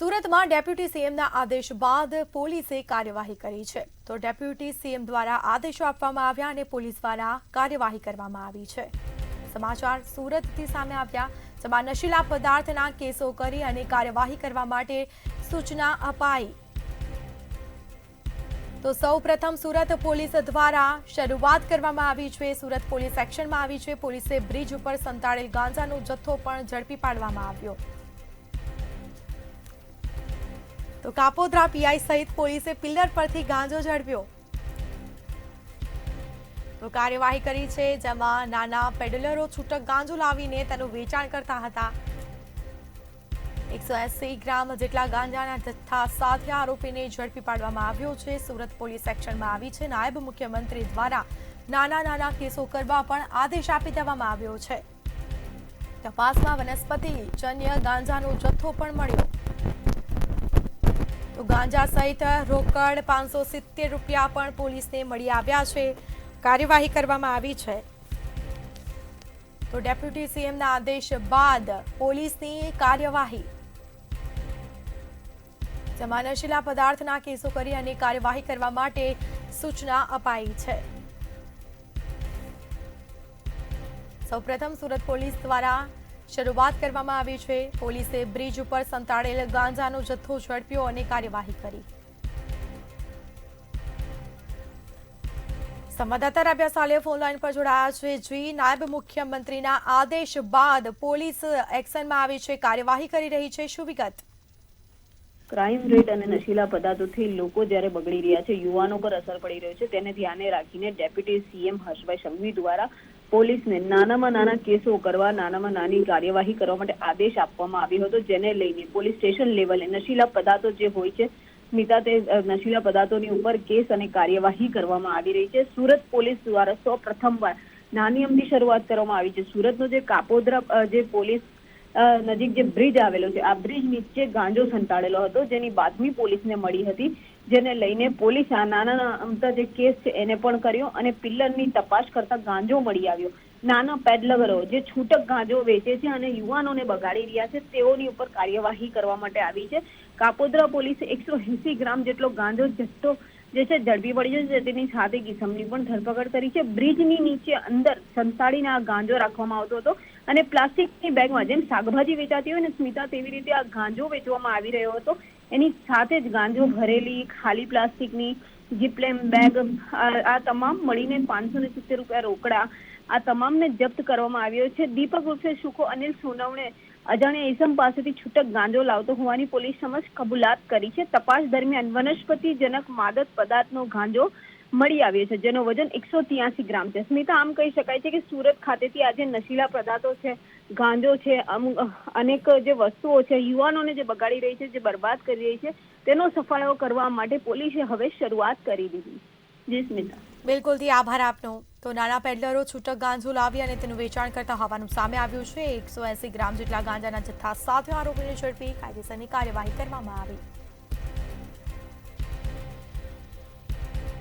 સુરતમાં ડેપ્યુટી સીએમના આદેશ બાદ પોલીસે કાર્યવાહી કરી છે તો ડેપ્યુટી સીએમ દ્વારા આદેશો આપવામાં આવ્યા અને પોલીસ દ્વારા કાર્યવાહી કરવામાં આવી છે। સમાચાર સુરતથી સામે આવ્યા, જેમાં નશીલા પદાર્થના કેસો કરી અને કાર્યવાહી કરવા માટે સૂચના અપાઈ। તો સૌપ્રથમ સુરત પોલીસ દ્વારા શરૂઆત કરવામાં આવી છે। સુરત પોલીસ એક્શનમાં આવી છે। પોલીસે બ્રિજ ઉપર સંતાડેલ ગાંજાનો જથ્થો પણ ઝડપી પાડવામાં આવ્યો। તો કાપોદ્રા પીઆઈ સહિત પોલીસે પિલ્લર પરથી ગાંજો ઝડપ્યો। તો કાર્યવાહી કરી છે, જેમાં નાના પેડલરો છૂટક ગાંજો લાવીને તેનું વેચાણ કરતા હતા। 180 ગ્રામ જેટલા ગાંજાના જથ્થા સાથે આરોપીને ઝડપી પાડવામાં આવ્યો છે। સુરત પોલીસ એક્શનમાં આવી છે। નાયબ મુખ્યમંત્રી દ્વારા નાના કેસો કરવા પણ આદેશ આપી દેવામાં આવ્યો છે। તપાસમાં વનસ્પતિજન્ય ગાંજાનો જથ્થો પણ મળ્યો। તો ગાંજા સહિત રોકડ 570 રૂપિયા પણ પોલીસને મળી આવ્યા છે। કાર્યવાહી કરવામાં આવી છે। તો ડેપ્યુટી સીએમના આદેશ બાદ પોલીસની કાર્યવાહી, જેમાં નશીલા પદાર્થના કેસો કરી અને કાર્યવાહી કરવા માટે સૂચના અપાઈ છે। સૌપ્રથમ સુરત પોલીસ દ્વારા શરૂઆત કરવામાં આવી છે। પોલીસે બ્રિજ ઉપર સંતાડેલ ગાંજાનો જથ્થો ઝડપ્યો અને કાર્યવાહી કરી। સંવાદદાતા રાબિયા સાલેહ ફોનલાઈન પર જોડાયા છે। જી, નાયબ મુખ્યમંત્રીના આદેશ બાદ પોલીસ એક્શનમાં આવી છે, કાર્યવાહી કરી રહી છે, શું વિગત? ક્રાઇમ રેટ અને નશીલા પદાર્થોથી લોકો જ્યારે બગડી રહ્યા છે, યુવાનો પર અસર પડી રહ્યો છે, તેને ધ્યાને રાખીને ડેપ્યુટી સીએમ હર્ષભાઈ સંઘવી દ્વારા પોલીસને નાનામાં નાના કેસો કરવા, નાનામાં નાની કાર્યવાહી કરવા માટે આદેશ આપવામાં આવ્યો હતો, જેને લઈને પોલીસ સ્ટેશન લેવલે નશીલા પદાર્થો જે હોય છે સ્મિતા, તે નશીલા પદાર્થોની ઉપર કેસ અને કાર્યવાહી કરવામાં આવી રહી છે। સુરત પોલીસ દ્વારા સૌ પ્રથમવાર નાની અમથી શરૂઆત કરવામાં આવી છે। સુરતનો જે કાપોદ્રા જે પોલીસ નજીક જે બ્રિજ આવેલો છે, આ બ્રિજ નીચે ગાંજો સંતાડેલો હતો, જેની બાતમી પોલીસને મળી હતી, જેને લઈને પોલીસ આ નાના અમથા જે કેસ છે એને પણ કર્યો અને પિલ્લરની તપાસ કરતા ગાંજો મળી આવ્યો। નાના પેડલરો જે છૂટક ગાંજો વેચે છે અને યુવાનોને બગાડી રહ્યા છે, તેઓની ઉપર કાર્યવાહી કરવા માટે આવી છે। કાપોદ્રા પોલીસે 180 ગ્રામ જેટલો ગાંજો જથ્થો જે છે ઝડપી પડ્યો છે, તેની સાથે કિસમની પણ ધરપકડ કરી છે। બ્રિજની નીચે અંદર સંતાડીને આ ગાંજો રાખવામાં આવતો હતો અને પ્લાસ્ટિકની બેગમાં, જેમ શાકભાજી વેચાતી હોય ને સ્મિતા, તેવી રીતે આ ગાંજો વેચવામાં આવી રહ્યો હતો। એની સાથે જ ગાંજો ભરેલી ખાલી પ્લાસ્ટિકની જીપ્લેમ બેગ, આ તમામ મળીને 570 રૂપિયા રોકડા, આ તમામને જપ્ત કરવામાં આવ્યો છે। દીપક ઉર્ફે સુખો અનિલ સોનવણે અજાણ્યા ઇસમ પાસેથી છૂટક ગાંજો લાવતો હોવાની પોલીસ સમક્ષ કબૂલાત કરી છે। તપાસ દરમિયાન વનસ્પતિજનક માદક પદાર્થનો ગાંજો મળી આવ્યો છે, જેનો વજન 183 ગ્રામ છે। સ્મિતા, આમ કહી શકાય છે કે સુરત ખાતેથી આજે નશીલા પદાર્થો છે, ગાંજો છે, અનેક જે વસ્તુઓ છે, યુવાનોને જે બગાડી રહી છે, જે બરબાદ કરી રહી છે, તેનો સફાયો કરવા માટે પોલીસે હવે શરૂઆત કરી દીધી। જી સ્મિતા। બિલકુલ, આભાર આપનો। તો નાના પેડલરો છૂટક ગાંજો લાવી અને તેનું વેચાણ કરતા હોવાનું સામે આવ્યું છે। 180 ગ્રામ જેટલા ગાંજાના જથ્થા સાથે આરોપીને ઝડપી કાયદેસરની કાર્યવાહી કરવામાં આવી।